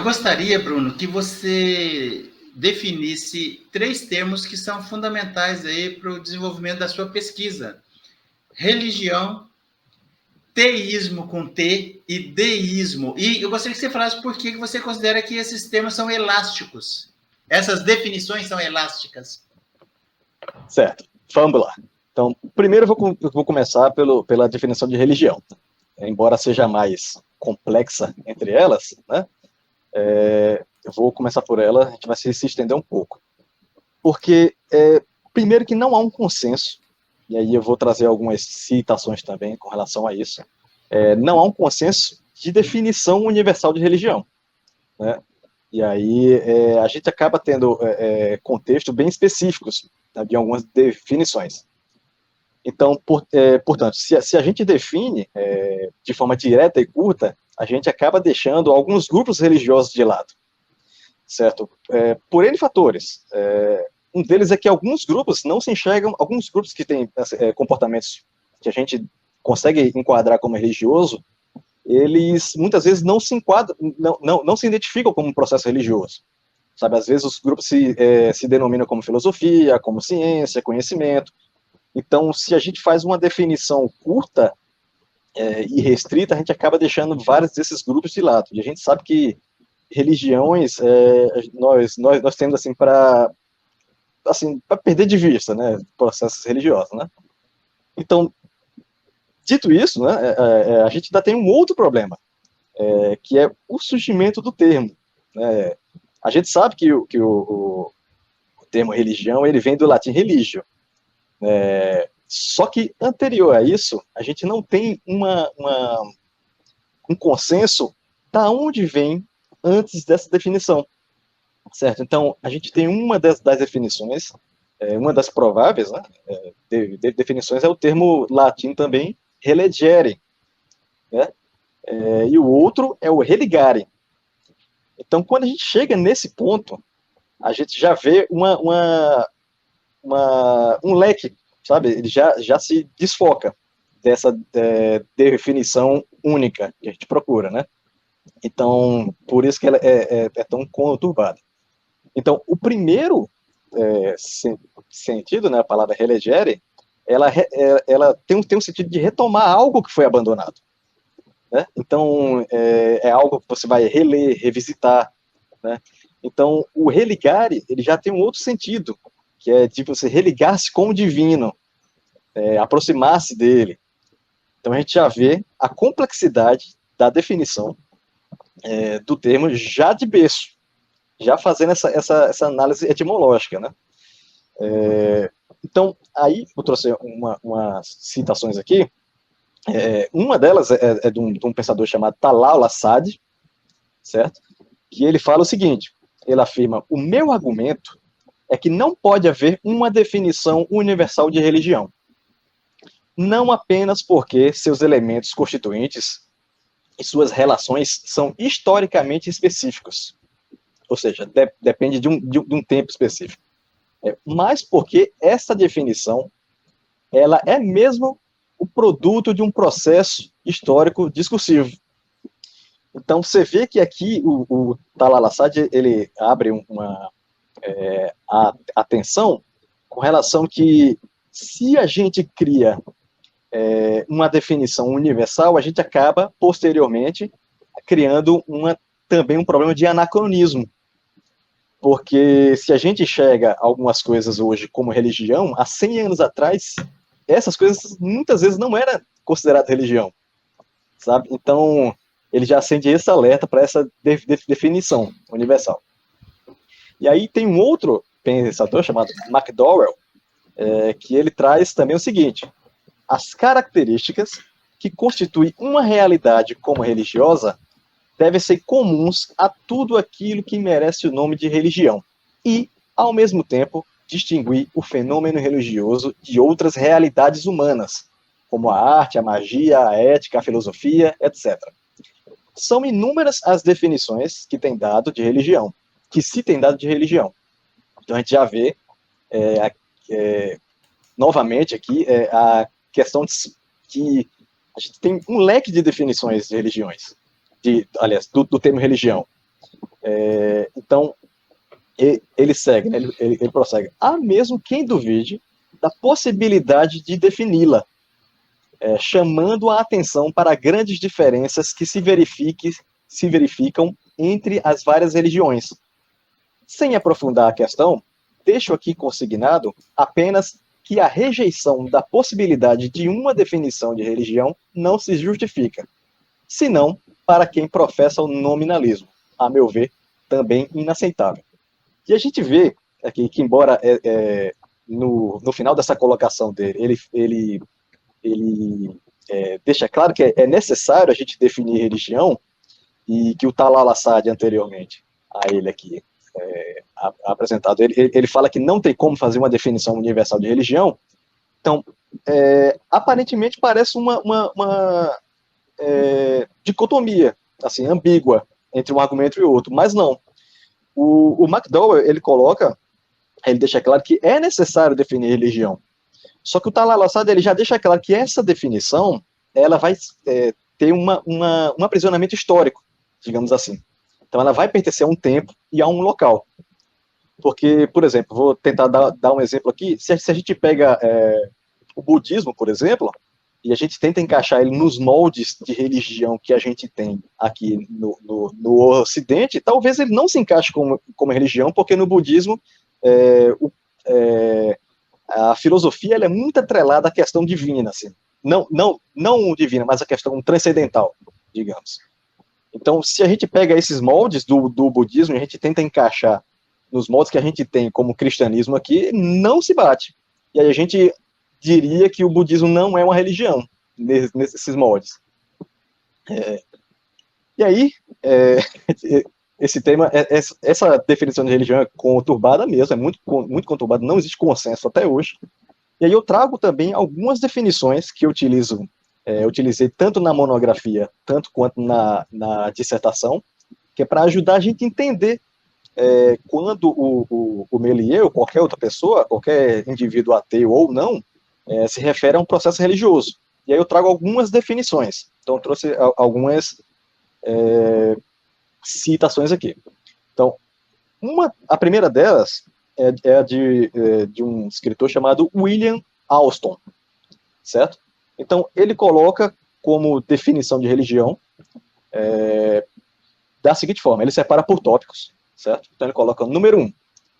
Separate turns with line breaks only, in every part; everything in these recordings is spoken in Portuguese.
gostaria, Bruno, que você definisse 3 termos que são fundamentais aí para o desenvolvimento da sua pesquisa: religião, teísmo com T e deísmo. E eu gostaria que você falasse por que você considera que esses termos são elásticos. Essas definições são elásticas.
Certo, vamos lá. Então, primeiro eu vou começar pela definição de religião. Embora seja mais complexa entre elas, né? Eu vou começar por ela, a gente vai se estender um pouco. Porque, primeiro que não há um consenso, e aí eu vou trazer algumas citações também com relação a isso, não há um consenso de definição universal de religião, né? E aí a gente acaba tendo contextos bem específicos, tá, de algumas definições. Então, portanto, se a gente define de forma direta e curta, a gente acaba deixando alguns grupos religiosos de lado, certo? Por N fatores. Um deles é que alguns grupos não se enxergam, alguns grupos que têm comportamentos que a gente consegue enquadrar como religioso, eles muitas vezes não se enquadram, não se identificam como um processo religioso. Sabe, às vezes os grupos se denominam como filosofia, como ciência, conhecimento. Então, se a gente faz uma definição curta e restrita, a gente acaba deixando vários desses grupos de lado. E a gente sabe que religiões, nós temos assim para perder de vista, né, processos religiosos, né? Então, dito isso, né, a gente ainda tem um outro problema, que é o surgimento do termo, né? A gente sabe que o termo religião ele vem do latim religio, só que anterior a isso, a gente não tem um consenso da onde vem antes dessa definição, certo? Então, a gente tem uma das definições, uma das prováveis, né, definições é o termo latim também, religere, né? E o outro é o religare. Então, quando a gente chega nesse ponto, a gente já vê um leque, sabe? Ele já se desfoca dessa definição única que a gente procura, né? Então, por isso que ela é tão conturbada. Então, o primeiro sentido, né, a palavra relegere, ela tem um sentido de retomar algo que foi abandonado, né? Então, é algo que você vai reler, revisitar, né? Então, o religare, ele já tem um outro sentido, que é de você religar-se com o divino, aproximar-se dele. Então, a gente já vê a complexidade da definição do termo já de berço, já fazendo essa análise etimológica, né? Então, aí eu trouxe umas citações aqui. Uma delas é de um pensador chamado Talal Assad, certo? Que ele fala o seguinte, ele afirma, o meu argumento é que não pode haver uma definição universal de religião, não apenas porque seus elementos constituintes e suas relações são historicamente específicos, ou seja, depende de um tempo específico, mas porque essa definição ela é mesmo o produto de um processo histórico discursivo. Então, você vê que aqui o Talal Assad, ele abre a atenção com relação que se a gente cria uma definição universal, a gente acaba, posteriormente, criando também um problema de anacronismo. Porque se a gente enxerga algumas coisas hoje como religião, há 100 anos atrás, essas coisas muitas vezes não eram consideradas religião, sabe? Então, ele já acende esse alerta para essa definição universal. E aí tem um outro pensador chamado McDowell, que ele traz também o seguinte, as características que constituem uma realidade como religiosa devem ser comuns a tudo aquilo que merece o nome de religião e, ao mesmo tempo, distinguir o fenômeno religioso de outras realidades humanas, como a arte, a magia, a ética, a filosofia, etc. São inúmeras as definições que tem dado de religião, que se tem dado de religião. Então a gente já vê, novamente aqui, a questão de que a gente tem um leque de definições de religiões, aliás, do termo religião. Então, ele segue, né? Ele prossegue. Há mesmo quem duvide da possibilidade de defini-la, chamando a atenção para grandes diferenças que se verificam entre as várias religiões. Sem aprofundar a questão, deixo aqui consignado apenas que a rejeição da possibilidade de uma definição de religião não se justifica, senão para quem professa o nominalismo, a meu ver, também inaceitável. E a gente vê aqui que, embora no final dessa colocação dele, ele deixa claro que é necessário a gente definir religião, e que o Talal al-Assad anteriormente a ele aqui apresentado, ele fala que não tem como fazer uma definição universal de religião. Então, aparentemente parece uma dicotomia, assim, ambígua entre um argumento e outro, mas não. O McDowell, ele deixa claro que é necessário definir religião. Só que o Talal al-Assad, ele já deixa claro que essa definição, ela vai ter um aprisionamento histórico, digamos assim. Então ela vai pertencer a um tempo e a um local. Porque, por exemplo, vou tentar dar um exemplo aqui, se a gente pega o budismo, por exemplo, e a gente tenta encaixar ele nos moldes de religião que a gente tem aqui no Ocidente, talvez ele não se encaixe como religião, porque no budismo a filosofia ela é muito atrelada à questão divina, assim. Não divina, mas a questão transcendental, digamos. Então, se a gente pega esses moldes do budismo e a gente tenta encaixar nos moldes que a gente tem como cristianismo aqui, não se bate. E aí a gente diria que o budismo não é uma religião, nesses moldes. E aí, esse tema, essa definição de religião é conturbada mesmo, é muito conturbada, não existe consenso até hoje. E aí eu trago também algumas definições que eu utilizei tanto na monografia, tanto quanto na dissertação, que é para ajudar a gente a entender quando o Méliès ou qualquer outra pessoa, qualquer indivíduo ateu ou não, se refere a um processo religioso. E aí eu trago algumas definições. Então eu trouxe algumas citações aqui. Então, a primeira delas é a de um escritor chamado William Alston, certo? Então, ele coloca como definição de religião da seguinte forma, ele separa por tópicos, certo? Então, ele coloca, número 1,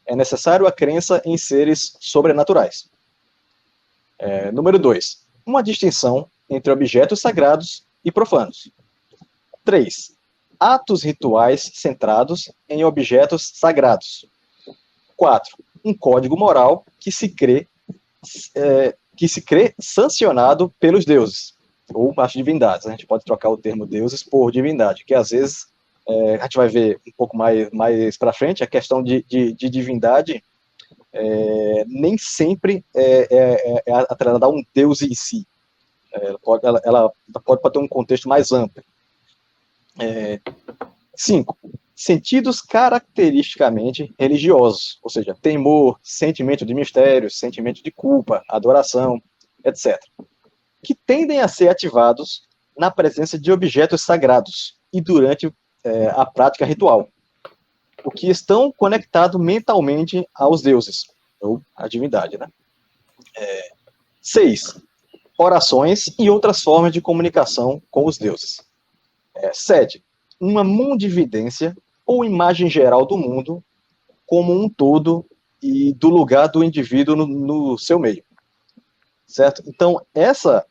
é necessário a crença em seres sobrenaturais. Número 2, uma distinção entre objetos sagrados e profanos. 3, atos rituais centrados em objetos sagrados. 4, um código moral que se crê sancionado pelos deuses, ou as divindades. A gente pode trocar o termo deuses por divindade, que às vezes, a gente vai ver um pouco mais para frente, a questão de divindade nem sempre é atrelada a um deus em si. Ela pode ter um contexto mais amplo. 5. Sentidos caracteristicamente religiosos, ou seja, temor, sentimento de mistério, sentimento de culpa, adoração, etc., que tendem a ser ativados na presença de objetos sagrados e durante a prática ritual, o que estão conectados mentalmente aos deuses, ou à divindade, né? 6. Orações e outras formas de comunicação com os deuses. 7. Uma mundividência ou imagem geral do mundo como um todo e do lugar do indivíduo no seu meio, certo? Então, essa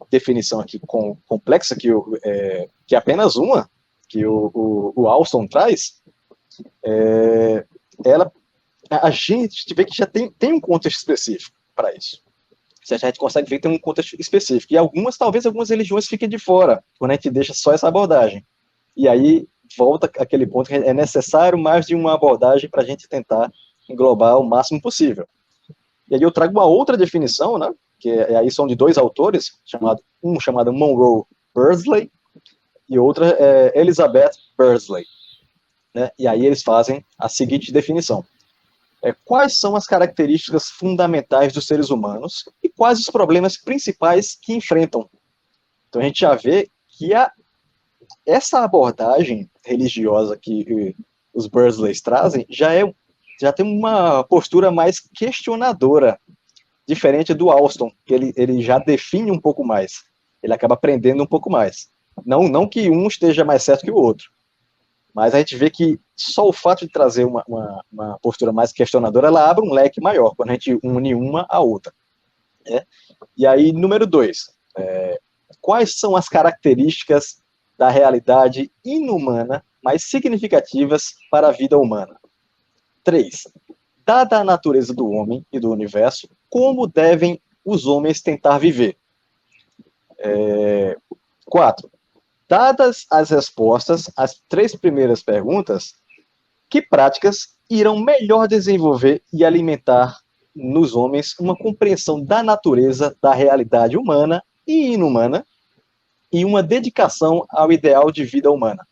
definição aqui complexa, que é apenas uma, que o Alston traz, a gente vê que já tem um contexto específico para isso. A gente consegue ver que tem um contexto específico. E talvez algumas religiões fiquem de fora, quando a gente deixa só essa abordagem. E aí volta aquele ponto que é necessário mais de uma abordagem para a gente tentar englobar o máximo possível. E aí eu trago uma outra definição, né, que aí são de dois autores, um chamado Monroe Beardsley e outra é Elizabeth Beardsley. Né, e aí eles fazem a seguinte definição. Quais são as características fundamentais dos seres humanos e quais os problemas principais que enfrentam? Então a gente já vê que essa abordagem religiosa que os Bursleys trazem já tem uma postura mais questionadora, diferente do Alston, que ele já define um pouco mais. Ele acaba aprendendo um pouco mais. Não que um esteja mais certo que o outro, mas a gente vê que só o fato de trazer uma postura mais questionadora, ela abre um leque maior, quando a gente une uma à outra. Né? E aí, número 2, quais são as características da realidade inumana mais significativas para a vida humana? 3, dada a natureza do homem e do universo, como devem os homens tentar viver? 4, dadas as respostas às 3 primeiras perguntas, que práticas irão melhor desenvolver e alimentar nos homens uma compreensão da natureza da realidade humana e inumana e uma dedicação ao ideal de vida humana?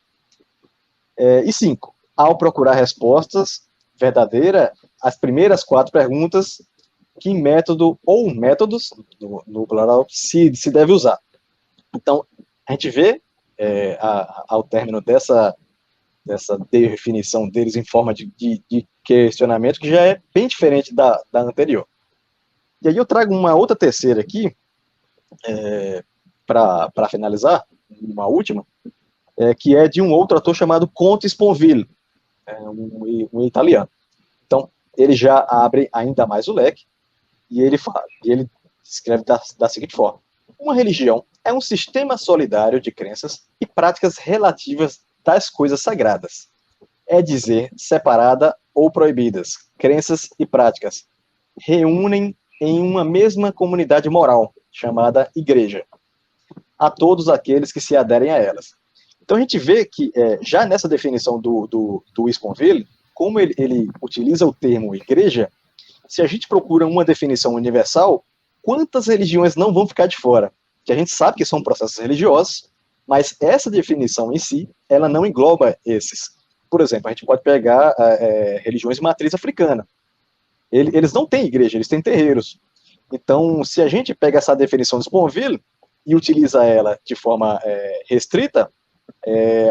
E 5, ao procurar respostas verdadeiras às primeiras 4 perguntas, que método ou métodos, no plural, se deve usar? Então, a gente vê, ao término dessa definição deles em forma de questionamento, que já é bem diferente da anterior. E aí eu trago uma outra terceira aqui, para finalizar, uma última, que é de um outro autor chamado Conte Sponville, um italiano. Então, ele já abre ainda mais o leque, e ele escreve da seguinte forma: uma religião é um sistema solidário de crenças e práticas relativas das coisas sagradas. É dizer, separada ou proibidas, crenças e práticas reúnem em uma mesma comunidade moral, chamada igreja, a todos aqueles que se aderem a elas. Então a gente vê que, já nessa definição do Sponville, como ele utiliza o termo igreja, se a gente procura uma definição universal, quantas religiões não vão ficar de fora? Que a gente sabe que são processos religiosos, mas essa definição em si, ela não engloba esses. Por exemplo, a gente pode pegar religiões de matriz africana. Eles não têm igreja, eles têm terreiros. Então, se a gente pega essa definição de Sponville e utiliza ela de forma restrita,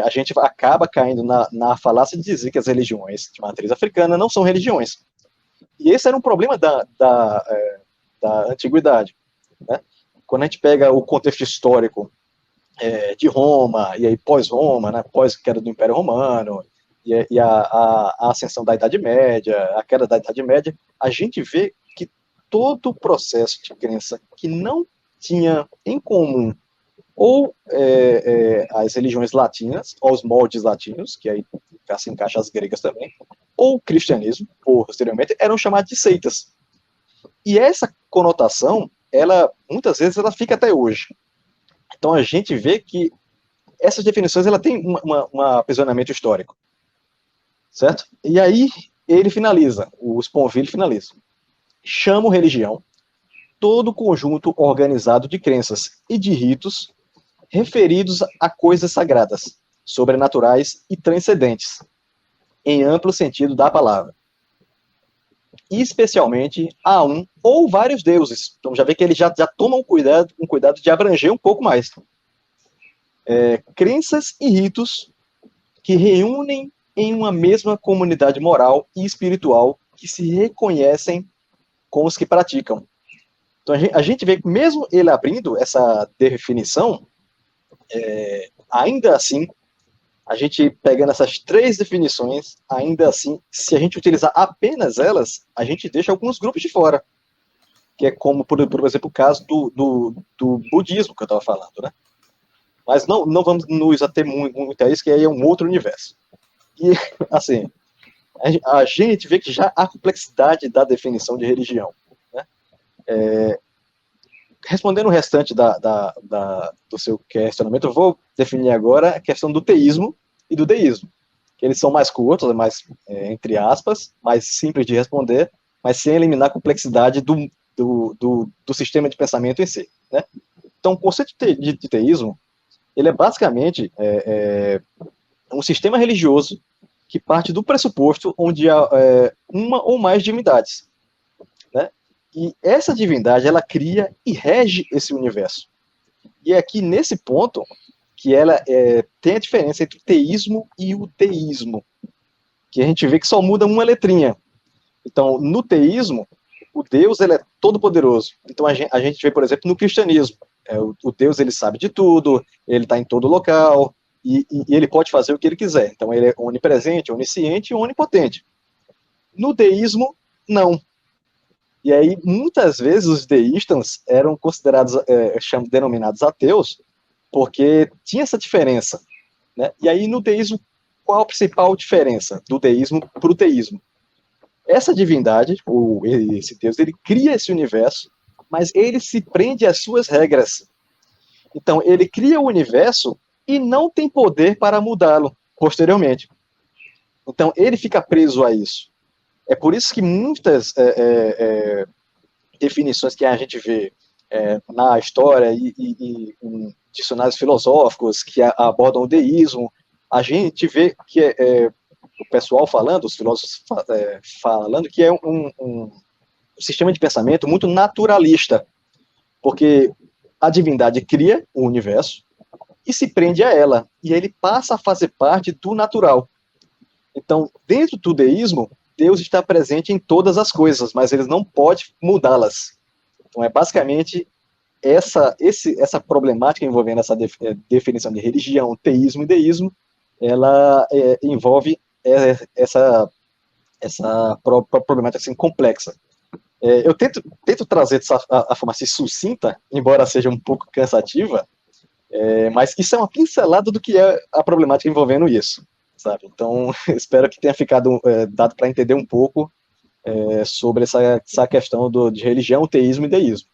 a gente acaba caindo na falácia de dizer que as religiões de matriz africana não são religiões. E esse era um problema da antiguidade, né? Quando a gente pega o contexto histórico de Roma, e aí pós-Roma, né, pós-queda do Império Romano, e a ascensão da Idade Média, a queda da Idade Média, a gente vê que todo o processo de crença que não tinha em comum ou as religiões latinas, ou os moldes latinos, que aí se encaixa as gregas também, ou o cristianismo, posteriormente, eram chamados de seitas. E essa conotação, muitas vezes, ela fica até hoje. Então a gente vê que essas definições ela tem um aprisionamento histórico, certo? E aí ele finaliza, o Sponville finaliza: chamo religião todo conjunto organizado de crenças e de ritos referidos a coisas sagradas, sobrenaturais e transcendentes, em amplo sentido da palavra, e especialmente a um ou vários deuses. Então já vê que ele já toma um cuidado de abranger um pouco mais. Crenças e ritos que reúnem em uma mesma comunidade moral e espiritual que se reconhecem com os que praticam. Então a gente vê que mesmo ele abrindo essa definição, ainda assim, a gente pegando essas 3 definições, ainda assim, se a gente utilizar apenas elas, a gente deixa alguns grupos de fora, que é como, por exemplo, o caso do budismo que eu estava falando, né? Mas não vamos nos ater muito a isso, que aí é um outro universo. E, assim, a gente vê que já há complexidade da definição de religião, né? Respondendo o restante do seu questionamento, eu vou definir agora a questão do teísmo e do deísmo. Eles são mais curtos, mais, entre aspas, mais simples de responder, mas sem eliminar a complexidade do sistema de pensamento em si, né? Então, o conceito de teísmo, ele é basicamente um sistema religioso que parte do pressuposto onde há uma ou mais divindades, né? E essa divindade, ela cria e rege esse universo. E é aqui nesse ponto que ela tem a diferença entre o teísmo e o deísmo, que a gente vê que só muda uma letrinha. Então, no teísmo, o Deus ele é todo poderoso. Então, a gente vê, por exemplo, no cristianismo, o Deus ele sabe de tudo, ele está em todo local, e ele pode fazer o que ele quiser. Então, ele é onipresente, onisciente e onipotente. No deísmo, não. E aí, muitas vezes, os deístas eram considerados, denominados ateus, porque tinha essa diferença. Né? E aí, no deísmo, qual a principal diferença do deísmo para o teísmo? Essa divindade, esse Deus, ele cria esse universo, mas ele se prende às suas regras. Então, ele cria o universo e não tem poder para mudá-lo posteriormente. Então, ele fica preso a isso. É por isso que muitas definições que a gente vê na história e em dicionários filosóficos que abordam o deísmo, a gente vê que o pessoal falando, os filósofos falando que é um sistema de pensamento muito naturalista, porque a divindade cria o universo e se prende a ela, e ele passa a fazer parte do natural. Então, dentro do deísmo, Deus está presente em todas as coisas, mas ele não pode mudá-las. Então, é basicamente essa problemática envolvendo essa definição de religião, teísmo e deísmo, ela envolve essa problemática assim, complexa. Eu tento trazer a forma assim, sucinta, embora seja um pouco cansativa, mas isso é uma pincelada do que é a problemática envolvendo isso, sabe? Então, espero que tenha ficado dado para entender um pouco sobre essa questão de religião, teísmo e deísmo.